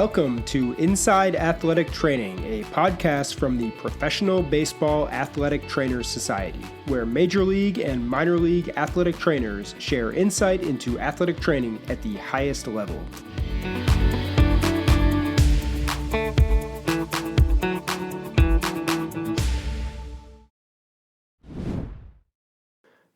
Welcome to Inside Athletic Training, a podcast from the Professional Baseball Athletic Trainers Society, where Major League and Minor League athletic trainers share insight into athletic training at the highest level.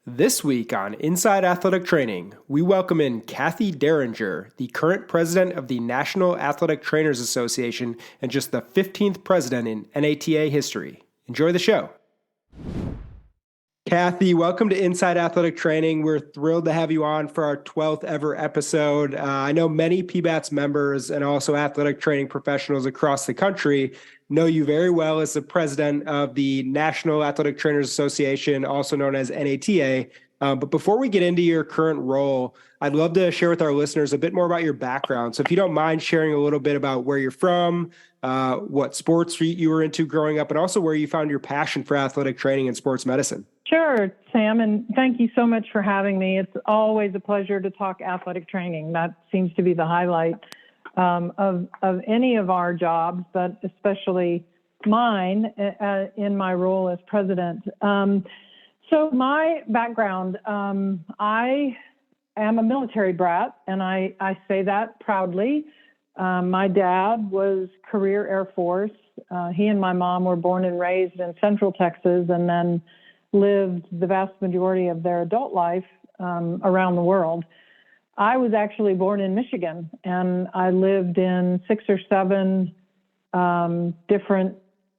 This week on Inside Athletic Training, we welcome in Kathy Dieringer, the current president of the National Athletic Trainers Association and just the 15th president in NATA history. Enjoy the show. Kathy, welcome to Inside Athletic Training. We're thrilled to have you on for our 12th ever episode. I know many PBATS members and also athletic training professionals across the country know you very well as the president of the National Athletic Trainers Association, also known as NATA. But before we get into your current role, I'd love to share with our listeners a bit more about your background. So if you don't mind sharing a little bit about where you're from, what sports you were into growing up, and also where you found your passion for athletic training and sports medicine. Sure, Sam, and thank you so much for having me. It's always a pleasure to talk athletic training. That seems to be the highlight of any of our jobs, but especially mine in my role as president. So my background, I am a military brat, and I say that proudly. My dad was career Air Force. He and my mom were born and raised in Central Texas and then lived the vast majority of their adult life around the world. I was actually born in Michigan, and I lived in 6 or 7 different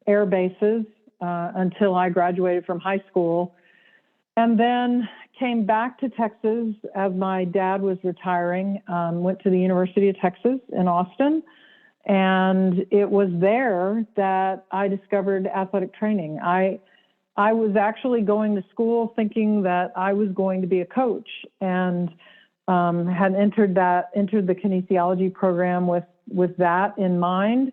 air bases until I graduated from high school, and then came back to Texas as my dad was retiring, went to the University of Texas in Austin, and it was there that I discovered athletic training. I was actually going to school thinking that I was going to be a coach, and had entered the kinesiology program with that in mind.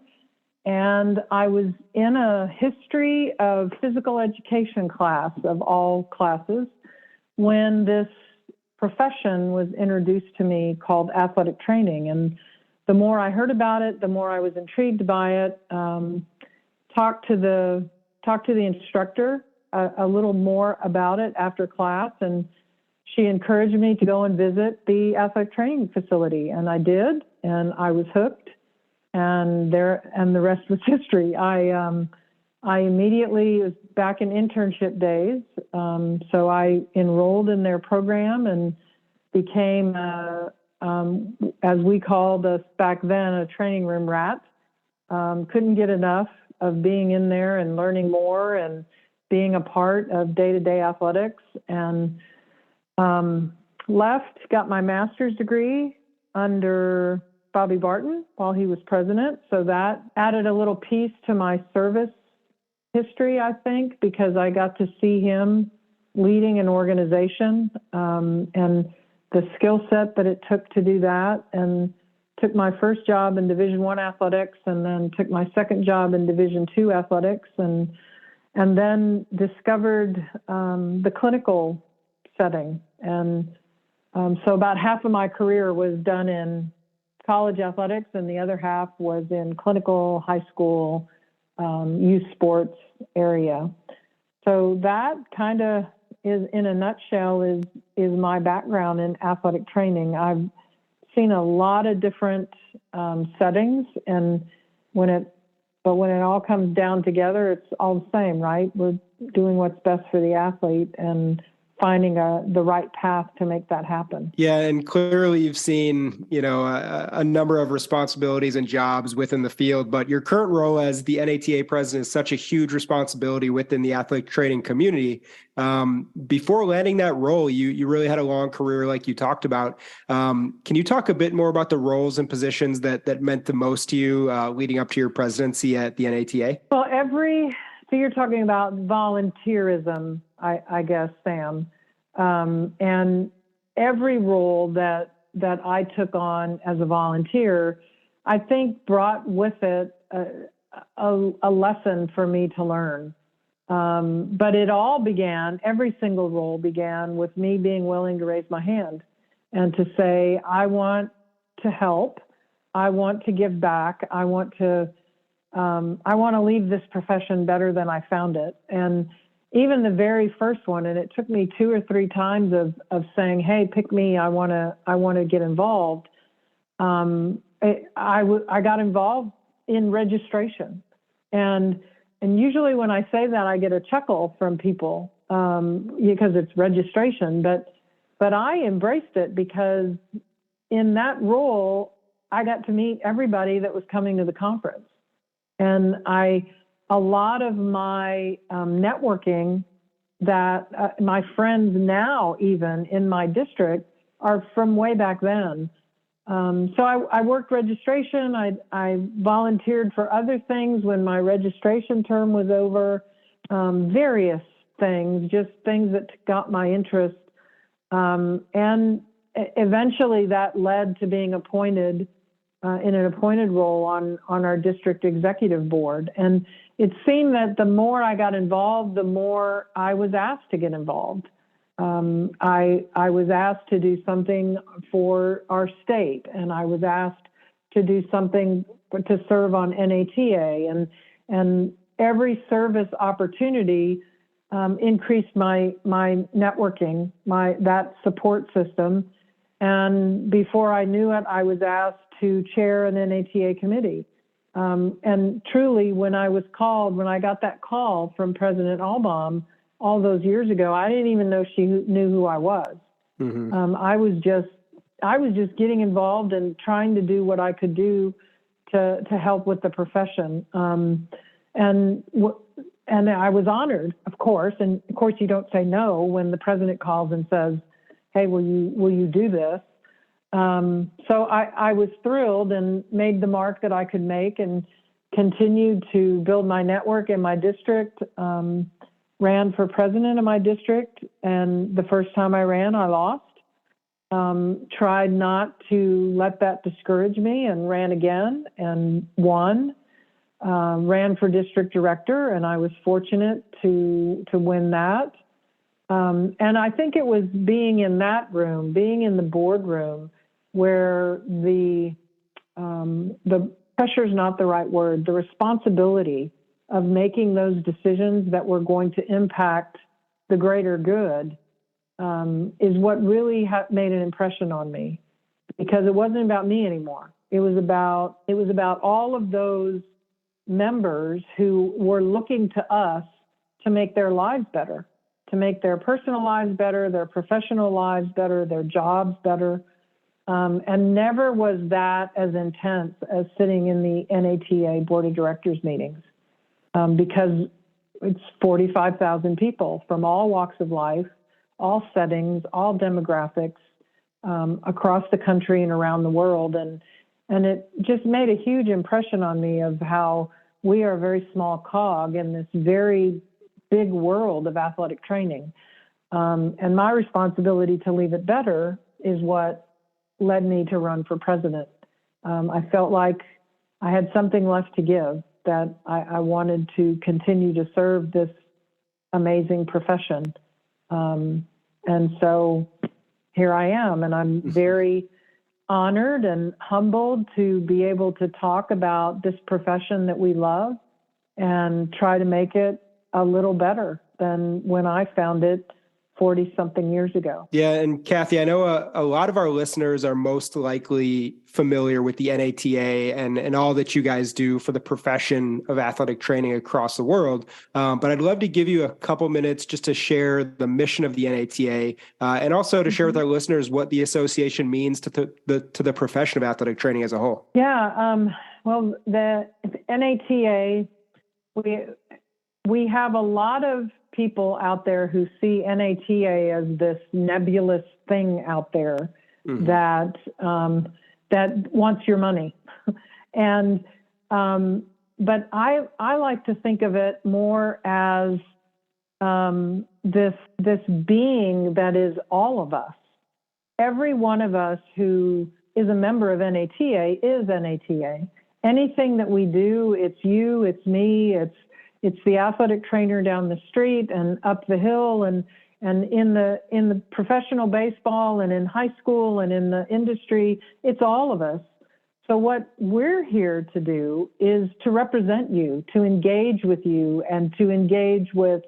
And I was in a history of physical education class of all classes when this profession was introduced to me called athletic training. And the more I heard about it, the more I was intrigued by it. Talked to the instructor a little more about it after class, and she encouraged me to go and visit the athletic training facility, and I did, and I was hooked, and the rest was history. I immediately was back in internship days, so I enrolled in their program and became, as we called us back then, a training room rat. Couldn't get enough of being in there and learning more and being a part of day-to-day athletics, and left, got my master's degree under Bobby Barton while he was president. So that added a little piece to my service history, I think, because I got to see him leading an organization and the skill set that it took to do that, and took my first job in Division I athletics, and then took my second job in Division II athletics, and then discovered the clinical setting. And so about half of my career was done in college athletics, and the other half was in clinical high school youth sports area. So that kind of is, in a nutshell, is my background in athletic training. I've seen a lot of different settings, and when it all comes down together, it's all the same, right? We're doing what's best for the athlete and finding the right path to make that happen. Yeah, and clearly you've seen, a number of responsibilities and jobs within the field, but your current role as the NATA president is such a huge responsibility within the athletic training community. Before landing that role, you really had a long career, like you talked about. Can you talk a bit more about the roles and positions that meant the most to you leading up to your presidency at the NATA? Well, so you're talking about volunteerism, I guess, Sam. And every role that I took on as a volunteer, I think brought with it a lesson for me to learn. But it all began, every single role began with me being willing to raise my hand and to say, I want to help. I want to give back. I want to leave this profession better than I found it. And even the very first one, and it took me 2 or 3 times of saying, "Hey, pick me. I want to get involved." I got involved in registration, and usually when I say that, I get a chuckle from people because it's registration. But I embraced it because in that role, I got to meet everybody that was coming to the conference, and a lot of my networking that my friends now even in my district are from way back then. So I worked registration. I volunteered for other things when my registration term was over, various things, just things that got my interest. And eventually that led to being appointed in an appointed role on our district executive board. And it seemed that the more I got involved, the more I was asked to get involved. I was asked to do something for our state, and I was asked to do something to serve on NATA, and every service opportunity increased my networking, that support system. And before I knew it, I was asked to chair an NATA committee. And truly, when I got that call from President Albaum all those years ago, I didn't even know she knew who I was. Mm-hmm. I was just getting involved and trying to do what I could do to help with the profession. And I was honored, of course. And of course, you don't say no when the president calls and says, "Hey, will you do this?" So I was thrilled and made the mark that I could make and continued to build my network in my district, ran for president of my district. And the first time I ran, I lost. Tried not to let that discourage me and ran again and won. Ran for district director, and I was fortunate to win that. And I think it was being in that room, being in the boardroom, where the pressure is not the right word, the responsibility of making those decisions that were going to impact the greater good is what really made an impression on me, because it wasn't about me anymore. It was about all of those members who were looking to us to make their lives better, to make their personal lives better, their professional lives better, their jobs better. And never was that as intense as sitting in the NATA Board of Directors meetings, because it's 45,000 people from all walks of life, all settings, all demographics, across the country and around the world. And it just made a huge impression on me of how we are a very small cog in this very big world of athletic training. And my responsibility to leave it better is what led me to run for president. I felt like I had something left to give, that I wanted to continue to serve this amazing profession. And so here I am, and I'm very honored and humbled to be able to talk about this profession that we love and try to make it a little better than when I found it 40-something years ago. Yeah, and Kathy, I know a lot of our listeners are most likely familiar with the NATA and all that you guys do for the profession of athletic training across the world. But I'd love to give you a couple minutes just to share the mission of the NATA and also to share with our listeners what the association means to the profession of athletic training as a whole. Yeah, well, the NATA, we have a lot of people out there who see NATA as this nebulous thing out there that wants your money. And but I like to think of it more as this being that is all of us. Every one of us who is a member of NATA is NATA. Anything that we do, it's you, it's me, it's the athletic trainer down the street and up the hill and in the professional baseball and in high school and in the industry, it's all of us. So what we're here to do is to represent you, to engage with you, and to engage with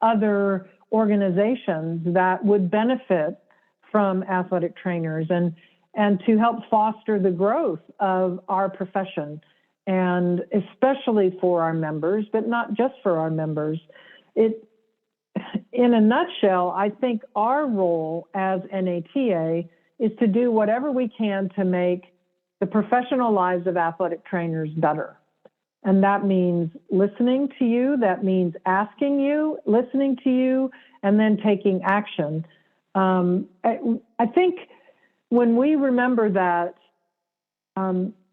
other organizations that would benefit from athletic trainers, and to help foster the growth of our profession, and especially for our members, but not just for our members. In a nutshell, I think our role as NATA is to do whatever we can to make the professional lives of athletic trainers better. And that means listening to you, that means asking you, listening to you, and then taking action. I think when we remember that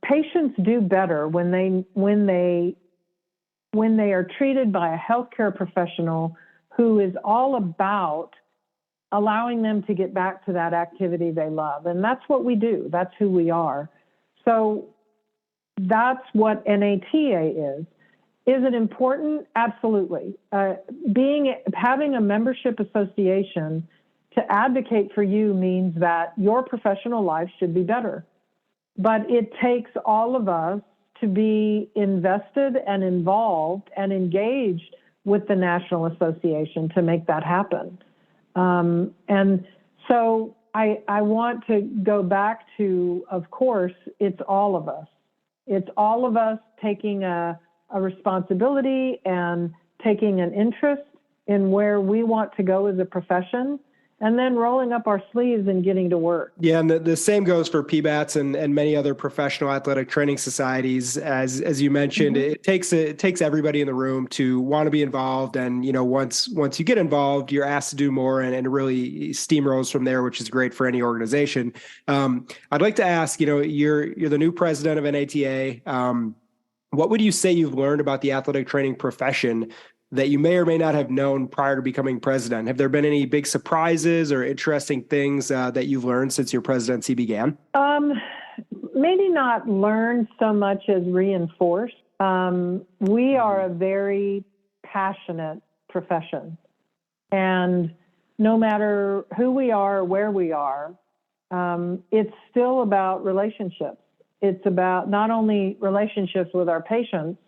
patients do better when they are treated by a healthcare professional who is all about allowing them to get back to that activity they love. And that's what we do. That's who we are. So that's what NATA is. Is it important? Absolutely. Having a membership association to advocate for you means that your professional life should be better. But it takes all of us to be invested and involved and engaged with the National Association to make that happen. And so I want to go back to, of course, it's all of us. It's all of us taking a responsibility and taking an interest in where we want to go as a profession, and then rolling up our sleeves and getting to work. Yeah, and the same goes for PBATS and many other professional athletic training societies. As you mentioned, it takes everybody in the room to want to be involved. And, once you get involved, you're asked to do more, and it really steamrolls from there, which is great for any organization. I'd like to ask, you're the new president of NATA. What would you say you've learned about the athletic training profession that you may or may not have known prior to becoming president? Have there been any big surprises or interesting things that you've learned since your presidency began? Maybe not learned so much as reinforced. We are a very passionate profession. And no matter who we are or where we are, it's still about relationships. It's about not only relationships with our patients,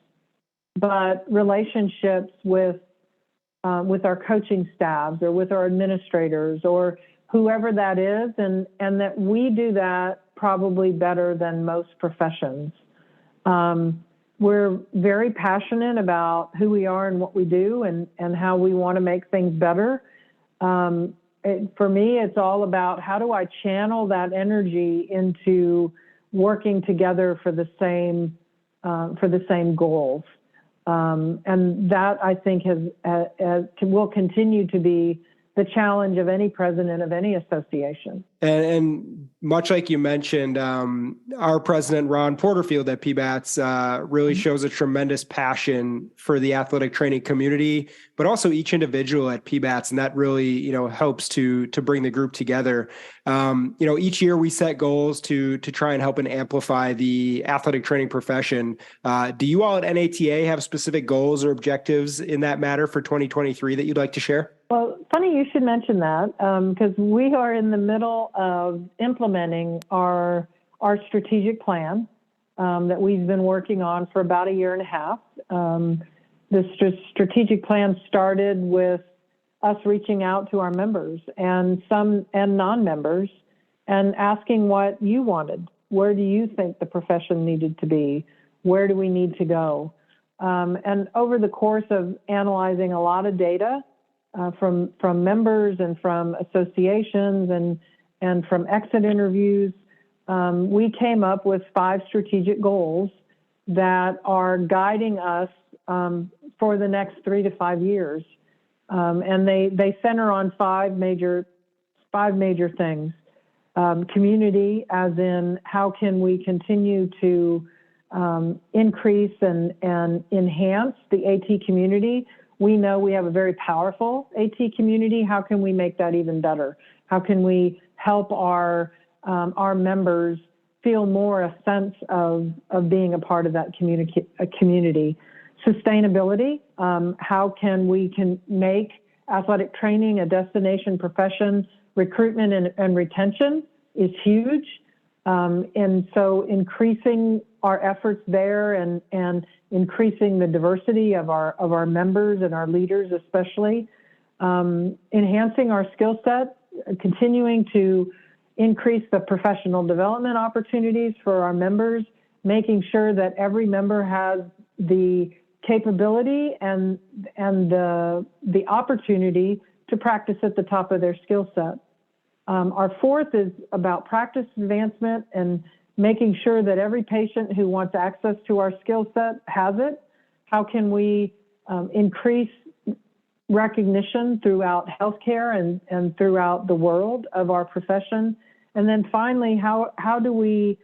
but relationships with our coaching staffs or with our administrators or whoever that is, and that we do that probably better than most professions. We're very passionate about who we are and what we do and how we want to make things better. For me, it's all about how do I channel that energy into working together for the same goals. And that, I think, will continue to be the challenge of any president of any association. And much like you mentioned, our president, Ron Porterfield at PBATS, really shows a tremendous passion for the athletic training community, but also each individual at PBATS. And that really, helps to bring the group together. Each year we set goals to try and help and amplify the athletic training profession. Do you all at NATA have specific goals or objectives in that matter for 2023 that you'd like to share? Well, funny you should mention that, because we are in the middle of implementing our strategic plan that we've been working on for about a year and a half. The strategic plan started with us reaching out to our members and non-members and asking what you wanted. Where do you think the profession needed to be? Where do we need to go? And over the course of analyzing a lot of data, from members and from associations and from exit interviews, we came up with 5 strategic goals that are guiding us for the next 3 to 5 years. And they center on 5 major things. Community, as in how can we continue to increase and enhance the AT community. We know we have a very powerful AT community. How can we make that even better? How can we help our members feel more a sense of being a part of that community? Sustainability. How can we make athletic training a destination profession? Recruitment and retention is huge. And so increasing our efforts there and increasing the diversity of our members and our leaders especially, enhancing our skill set, continuing to increase the professional development opportunities for our members, making sure that every member has the capability and the opportunity to practice at the top of their skill set. Our fourth is about practice advancement and making sure that every patient who wants access to our skill set has it. How can we increase recognition throughout healthcare and throughout the world of our profession? And then finally, how do we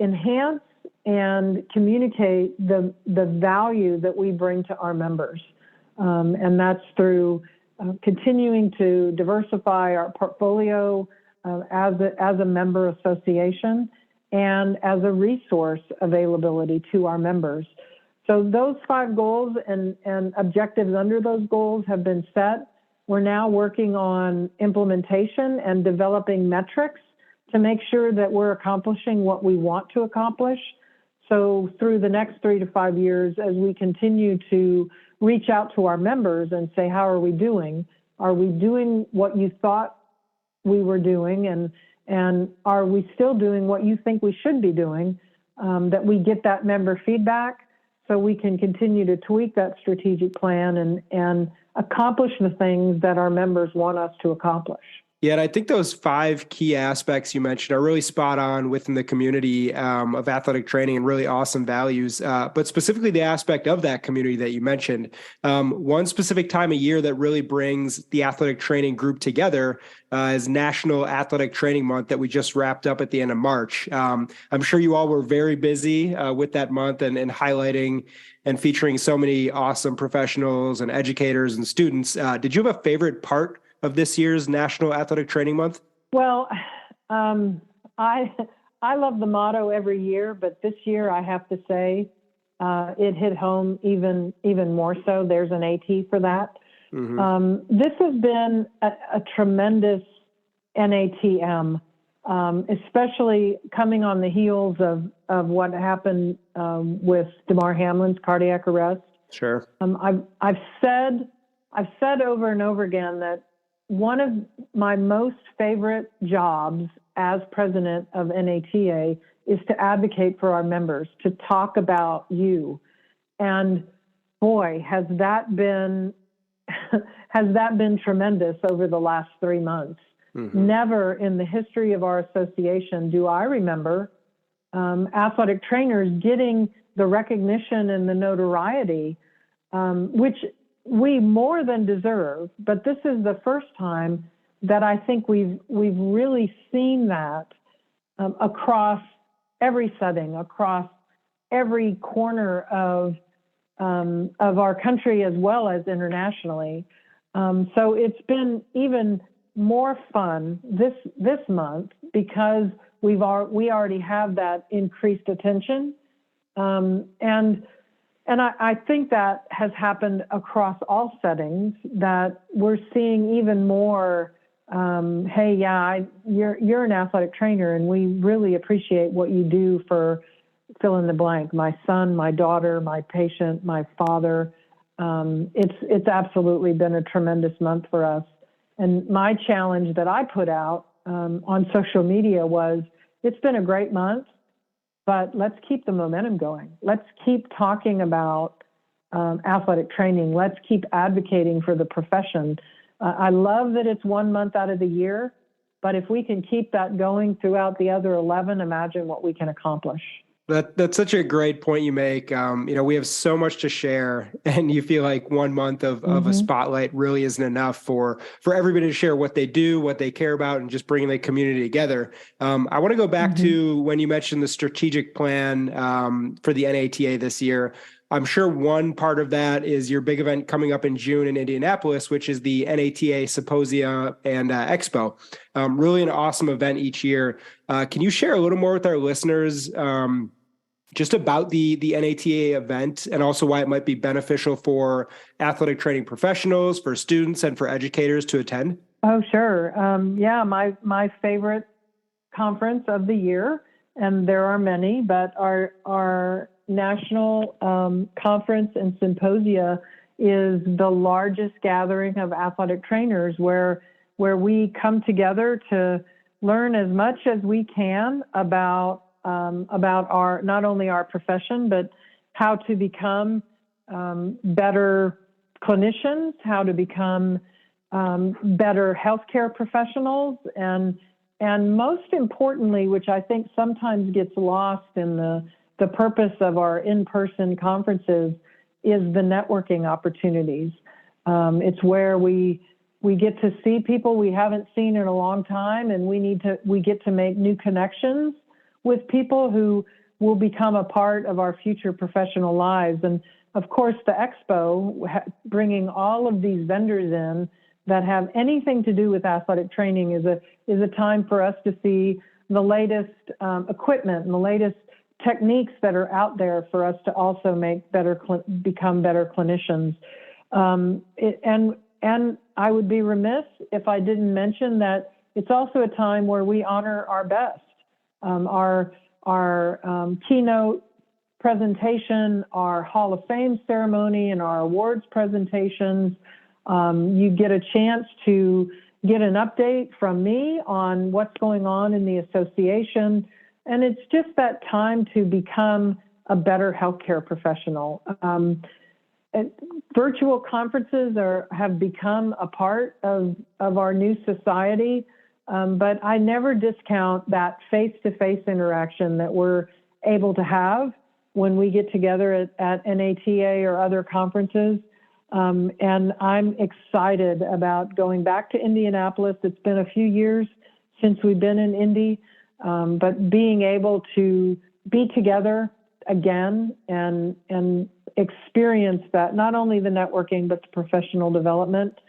enhance and communicate the value that we bring to our members? And that's through continuing to diversify our portfolio as a member association and as a resource availability to our members. So those 5 goals and objectives under those goals have been set. We're now working on implementation and developing metrics to make sure that we're accomplishing what we want to accomplish. So through the next 3 to 5 years, as we continue to reach out to our members and say, how are we doing? Are we doing what you thought we were doing? And are we still doing what you think we should be doing? That we get that member feedback so we can continue to tweak that strategic plan and accomplish the things that our members want us to accomplish. Yeah, and I think those 5 key aspects you mentioned are really spot on within the community of athletic training and really awesome values. But specifically the aspect of that community that you mentioned, one specific time of year that really brings the athletic training group together is National Athletic Training Month that we just wrapped up at the end of March. I'm sure you all were very busy with that month and highlighting and featuring so many awesome professionals and educators and students. Did you have a favorite part of this year's National Athletic Training Month? Well, I love the motto every year, but this year I have to say it hit home even more so. There's an AT for that. Mm-hmm. This has been a tremendous NATM, especially coming on the heels of what happened with Damar Hamlin's cardiac arrest. Sure. I've said over and over again that one of my most favorite jobs as president of NATA is to advocate for our members, to talk about you. And boy, has that been tremendous over the last 3 months. Mm-hmm. Never in the history of our association do I remember athletic trainers getting the recognition and the notoriety, which we more than deserve, but this is the first time that I think we've really seen that across every setting, across every corner of our country as well as internationally. So it's been even more fun this month because we already have that increased attention, and I think that has happened across all settings, that we're seeing even more, hey, yeah, you're an athletic trainer, and we really appreciate what you do for fill in the blank, my son, my daughter, my patient, my father. It's absolutely been a tremendous month for us. And my challenge that I put out on social media was, it's been a great month, but let's keep the momentum going. Let's keep talking about athletic training. Let's keep advocating for the profession. I love that it's 1 month out of the year, but if we can keep that going throughout the other 11, imagine what we can accomplish. That's such a great point you make. We have so much to share, and you feel like 1 month of a spotlight really isn't enough for everybody to share what they do, what they care about, and just bringing the community together. I want to go back to when you mentioned the strategic plan for the NATA this year. I'm sure one part of that is your big event coming up in June in Indianapolis, which is the NATA Symposia and Expo. Really an awesome event each year. Can you share a little more with our listeners just about the NATA event and also why it might be beneficial for athletic training professionals, for students, and for educators to attend? Oh, sure. Yeah, my favorite conference of the year, and there are many, but our national conference and symposia is the largest gathering of athletic trainers where we come together to learn as much as we can about our, not only our profession, but how to become better clinicians, how to become better healthcare professionals, and most importantly, which I think sometimes gets lost in the purpose of our in-person conferences, is the networking opportunities. It's where we get to see people we haven't seen in a long time, and we get to make new connections with people who will become a part of our future professional lives. And of course, the expo, bringing all of these vendors in that have anything to do with athletic training, is a time for us to see the latest equipment and the latest techniques that are out there for us to also become better clinicians. And I would be remiss if I didn't mention that it's also a time where we honor our best. Our keynote presentation, our Hall of Fame ceremony, and our awards presentations, you get a chance to get an update from me on what's going on in the association. And it's just that time to become a better healthcare professional. Virtual conferences have become a part of our new society, but I never discount that face-to-face interaction that we're able to have when we get together at NATA or other conferences. And I'm excited about going back to Indianapolis. It's been a few years since we've been in Indy, but being able to be together again and experience that, not only the networking, but the professional development,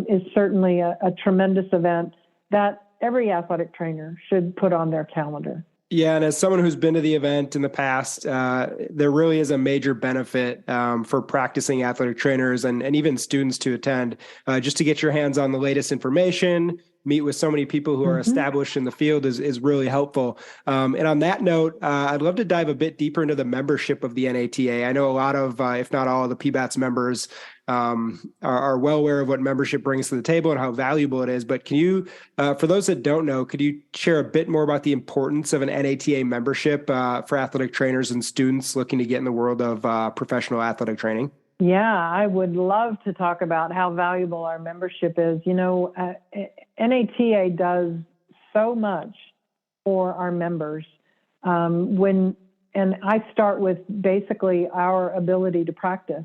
is certainly a tremendous event that every athletic trainer should put on their calendar. Yeah, and as someone who's been to the event in the past, there really is a major benefit for practicing athletic trainers and even students to attend, just to get your hands on the latest information, meet with so many people who are established in the field is really helpful. And on that note, I'd love to dive a bit deeper into the membership of the NATA. I know a lot of, if not all of the PBATS members are well aware of what membership brings to the table and how valuable it is. But can you, for those that don't know, could you share a bit more about the importance of an NATA membership for athletic trainers and students looking to get in the world of professional athletic training? Yeah, I would love to talk about how valuable our membership is. You know, NATA does so much for our members. And I start with basically our ability to practice.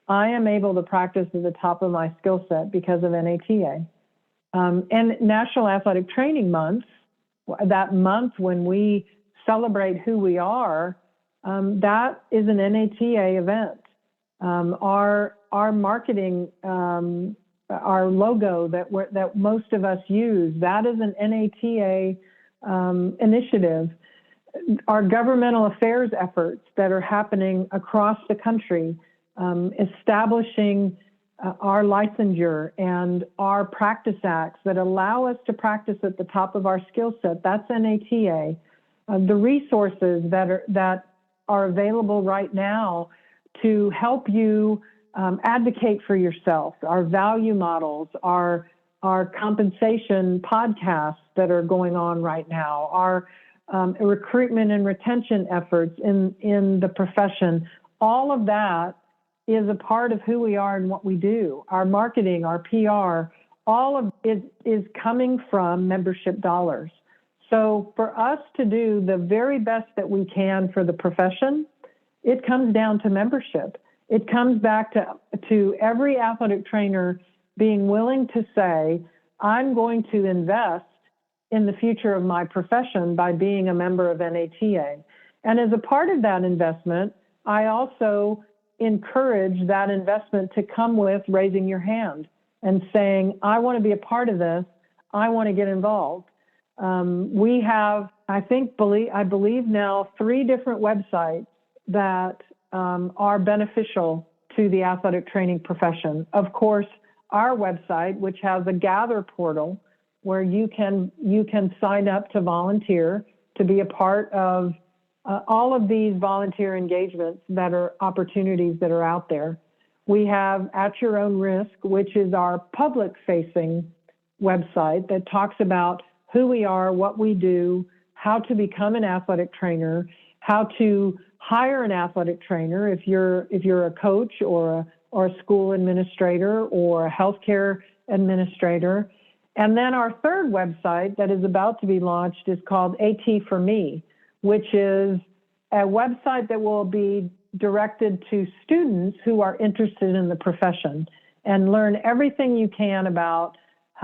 I am able to practice at the top of my skill set because of NATA. And National Athletic Training Month, that month when we celebrate who we are, that is an NATA event. Our marketing, our logo that most of us use, that is an NATA initiative. Our governmental affairs efforts that are happening across the country, establishing our licensure and our practice acts that allow us to practice at the top of our skill set, that's NATA. The resources that are available right now to help you advocate for yourself, our value models, our compensation podcasts that are going on right now, our recruitment and retention efforts in the profession, all of that is a part of who we are and what we do. Our marketing, our PR, all of it is coming from membership dollars. So for us to do the very best that we can for the profession, it comes down to membership. It comes back to every athletic trainer being willing to say, I'm going to invest in the future of my profession by being a member of NATA. And as a part of that investment, I also encourage that investment to come with raising your hand and saying, I want to be a part of this. I want to get involved. We have, I believe now 3 different websites that are beneficial to the athletic training profession. Of course, our website, which has a gather portal where you can sign up to volunteer, to be a part of all of these volunteer engagements that are opportunities that are out there. We have At Your Own Risk, which is our public-facing website that talks about who we are, what we do, how to become an athletic trainer, how to hire an athletic trainer if you're a coach or a school administrator or a healthcare administrator. And then our third website that is about to be launched is called AT for Me, which is a website that will be directed to students who are interested in the profession and learn everything you can about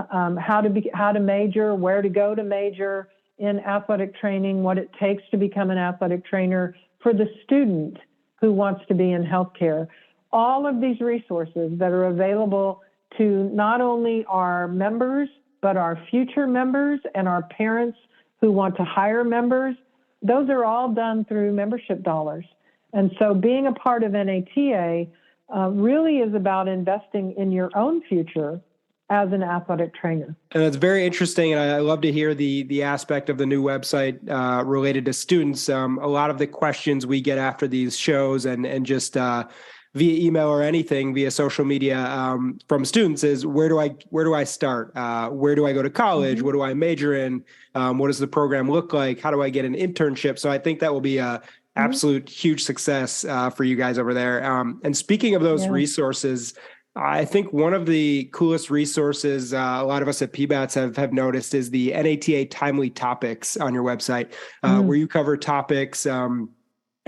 how to major, where to go to major in athletic training, what it takes to become an athletic trainer for the student who wants to be in healthcare. All of these resources that are available to not only our members, but our future members and our parents who want to hire members, those are all done through membership dollars. And so being a part of NATA really is about investing in your own future as an athletic trainer. And that's very interesting. And I love to hear the aspect of the new website related to students. A lot of the questions we get after these shows and just via email or anything via social media from students is where do I start? Where do I go to college? Mm-hmm. What do I major in? What does the program look like? How do I get an internship? So I think that will be a absolute huge success for you guys over there. And speaking of those resources, I think one of the coolest resources a lot of us at PBATS have noticed is the NATA Timely Topics on your website, where you cover topics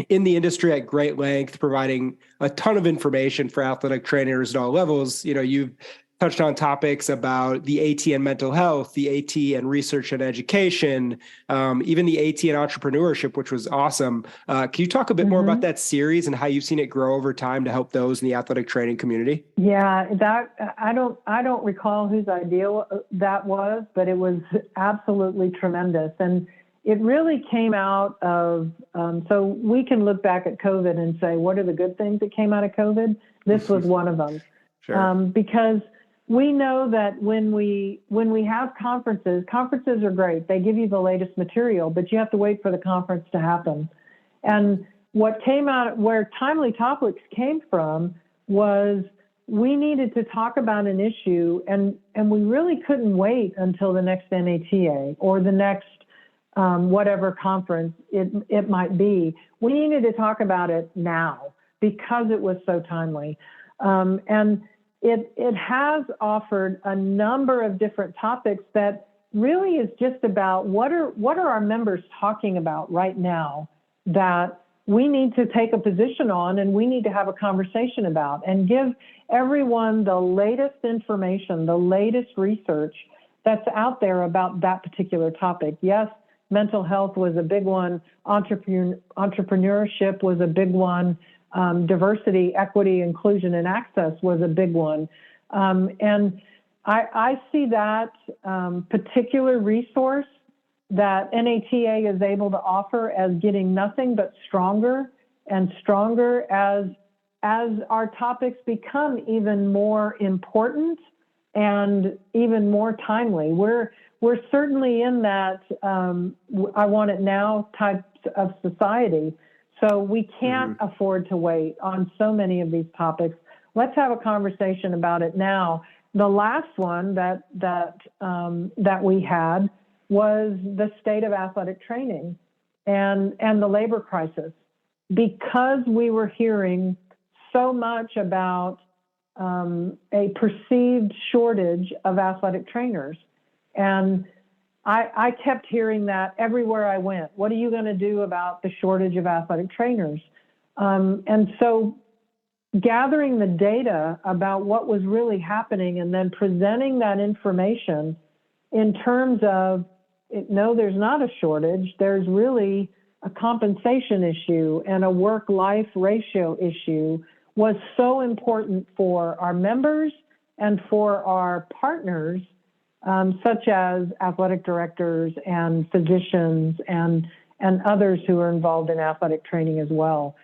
in the industry at great length, providing a ton of information for athletic trainers at all levels. You know, you've touched on topics about the AT and mental health, the AT and research and education, even the AT and entrepreneurship, which was awesome. Can you talk a bit more about that series and how you've seen it grow over time to help those in the athletic training community? Yeah, that I don't recall whose idea that was, but it was absolutely tremendous. And it really came out of, so we can look back at COVID and say, what are the good things that came out of COVID? This was one of them. Sure. Because we know that when we have conferences are great. They give you the latest material, but you have to wait for the conference to happen. And what came out, where Timely Topics came from, was we needed to talk about an issue, and we really couldn't wait until the next NATA or the next whatever conference it might be. We needed to talk about it now because it was so timely. And it has offered a number of different topics that really is just about what are our members talking about right now that we need to take a position on and we need to have a conversation about and give everyone the latest information, the latest research that's out there about that particular topic. Yes, mental health was a big one. Entrepreneurship was a big one. Diversity, equity, inclusion, and access was a big one. And I see that particular resource that NATA is able to offer as getting nothing but stronger and stronger as our topics become even more important and even more timely. We're certainly in that I want it now type of society. So we can't afford to wait on so many of these topics. Let's have a conversation about it now. The last one that we had was the state of athletic training and the labor crisis, because we were hearing so much about a perceived shortage of athletic trainers. And I kept hearing that everywhere I went. What are you going to do about the shortage of athletic trainers? And so gathering the data about what was really happening and then presenting that information in terms of, no, there's not a shortage. There's really a compensation issue and a work-life ratio issue was so important for our members and for our partners, such as athletic directors and physicians and others who are involved in athletic training as well.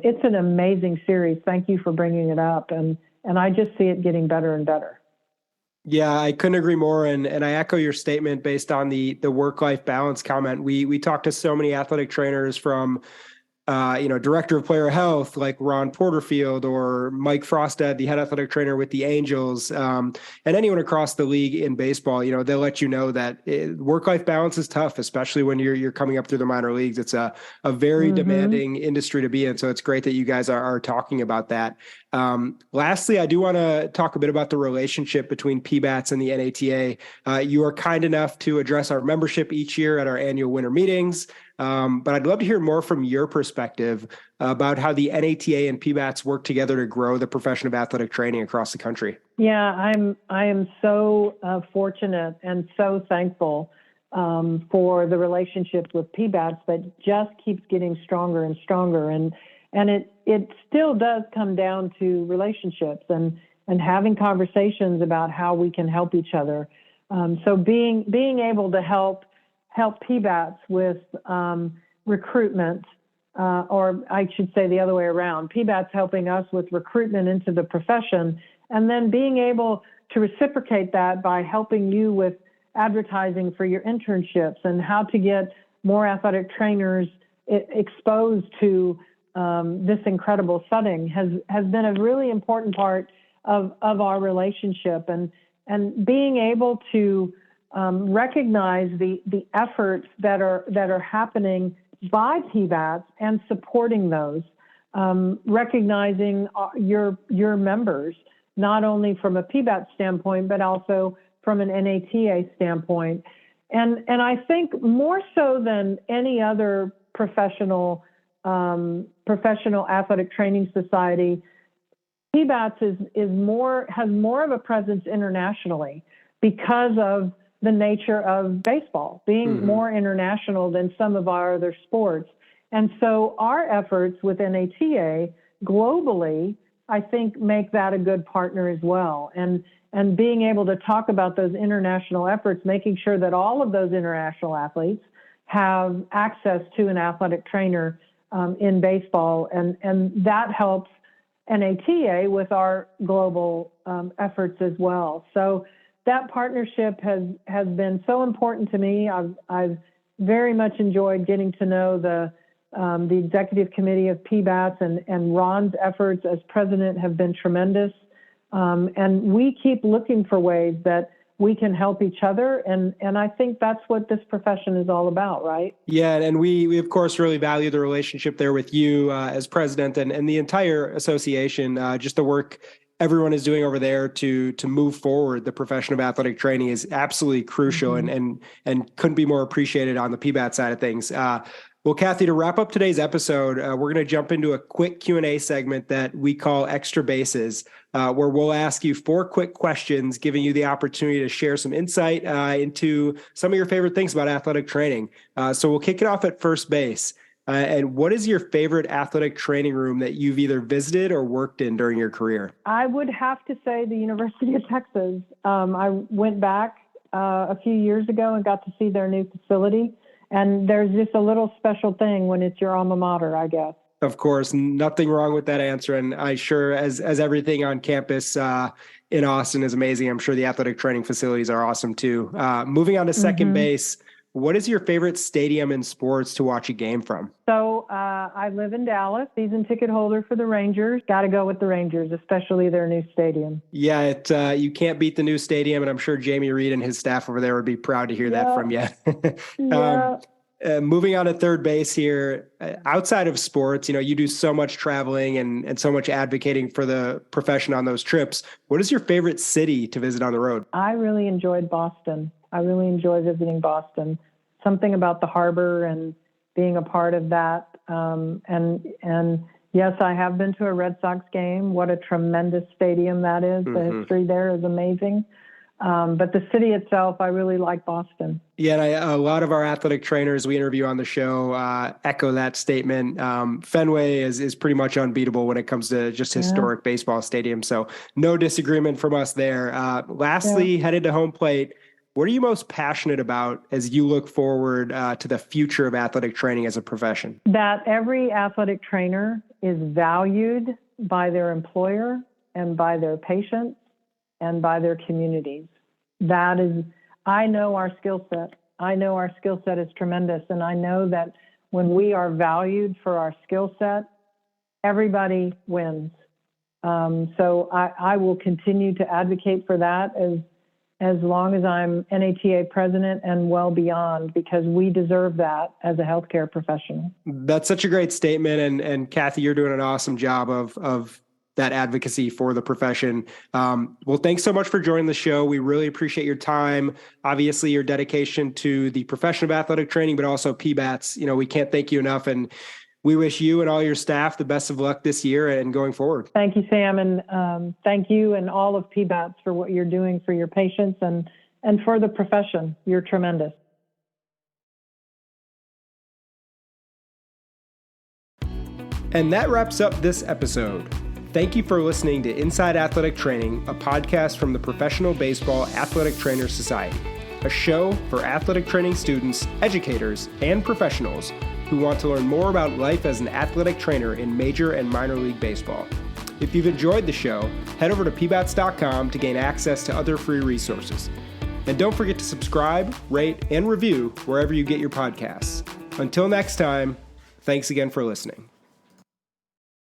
It's an amazing series. Thank you for bringing it up. And I just see it getting better and better. Yeah, I couldn't agree more. And I echo your statement based on the work-life balance comment. We talked to so many athletic trainers from director of player health like Ron Porterfield or Mike Frostad, the head athletic trainer with the Angels, and anyone across the league in baseball. They'll let you know that work-life balance is tough, especially when you're coming up through the minor leagues. It's a very demanding industry to be in. So it's great that you guys are talking about that. Lastly, I do want to talk a bit about the relationship between PBATS and the NATA. You are kind enough to address our membership each year at our annual winter meetings. But I'd love to hear more from your perspective about how the NATA and PBATS work together to grow the profession of athletic training across the country. Yeah, I am so fortunate and so thankful for the relationship with PBATS that just keeps getting stronger and stronger. And it still does come down to relationships and having conversations about how we can help each other. So being able to help PBATS with recruitment, or I should say the other way around, PBATS helping us with recruitment into the profession, and then being able to reciprocate that by helping you with advertising for your internships and how to get more athletic trainers exposed to this incredible setting has been a really important part of our relationship, and being able to recognize the efforts that are happening by PBATS and supporting those, recognizing your members, not only from a PBATS standpoint, but also from an NATA standpoint. And I think more so than any other professional athletic training society, PBATS has more of a presence internationally because of the nature of baseball being more international than some of our other sports. And so our efforts with NATA globally, I think, make that a good partner as well. And being able to talk about those international efforts, making sure that all of those international athletes have access to an athletic trainer in baseball. And that helps NATA with our global efforts as well. So that partnership has been so important to me. I've very much enjoyed getting to know the executive committee of PBATS, and Ron's efforts as president have been tremendous. And we keep looking for ways that we can help each other. And I think that's what this profession is all about, right? Yeah. And we of course, really value the relationship there with you as president and the entire association, just the work everyone is doing over there to move forward the profession of athletic training is absolutely crucial and couldn't be more appreciated on the PBAT side of things. Well, Kathy, to wrap up today's episode, we're going to jump into a quick Q&A segment that we call Extra Bases, where we'll ask you 4 quick questions, giving you the opportunity to share some insight into some of your favorite things about athletic training. So we'll kick it off at first base. And what is your favorite athletic training room that you've either visited or worked in during your career? I would have to say the University of Texas. I went back a few years ago and got to see their new facility. And there's just a little special thing when it's your alma mater, I guess. Of course, nothing wrong with that answer. And I sure, as everything on campus in Austin is amazing, I'm sure the athletic training facilities are awesome too. Moving on to second base, what is your favorite stadium in sports to watch a game from? So I live in Dallas, season ticket holder for the Rangers. Got to go with the Rangers, especially their new stadium. Yeah, you can't beat the new stadium, and I'm sure Jamie Reed and his staff over there would be proud to hear that from you. Moving on to third base here, outside of sports, you do so much traveling and so much advocating for the profession on those trips. What is your favorite city to visit on the road? I really enjoyed Boston. I really enjoy visiting Boston. Something about the harbor and being a part of that. And yes, I have been to a Red Sox game. What a tremendous stadium that is. The history there is amazing. But the city itself, I really like Boston. Yeah, and a lot of our athletic trainers we interview on the show echo that statement. Fenway is pretty much unbeatable when it comes to just historic baseball stadiums. So no disagreement from us there. Lastly, headed to home plate, what are you most passionate about as you look forward to the future of athletic training as a profession? That every athletic trainer is valued by their employer and by their patients and by their communities. I know our skill set. I know our skill set is tremendous. And I know that when we are valued for our skill set, everybody wins. So I will continue to advocate for that as long as I'm NATA president and well beyond, because we deserve that as a healthcare professional. That's such a great statement. And Kathy, you're doing an awesome job of that advocacy for the profession. Well, thanks so much for joining the show. We really appreciate your time. Obviously, your dedication to the profession of athletic training, but also PBATS. We can't thank you enough. And we wish you and all your staff the best of luck this year and going forward. Thank you, Sam. And thank you and all of PBATS for what you're doing for your patients and for the profession. You're tremendous. And that wraps up this episode. Thank you for listening to Inside Athletic Training, a podcast from the Professional Baseball Athletic Trainers Society, a show for athletic training students, educators, and professionals who want to learn more about life as an athletic trainer in Major and Minor League Baseball. If you've enjoyed the show, head over to pbats.com to gain access to other free resources. And don't forget to subscribe, rate, and review wherever you get your podcasts. Until next time, thanks again for listening.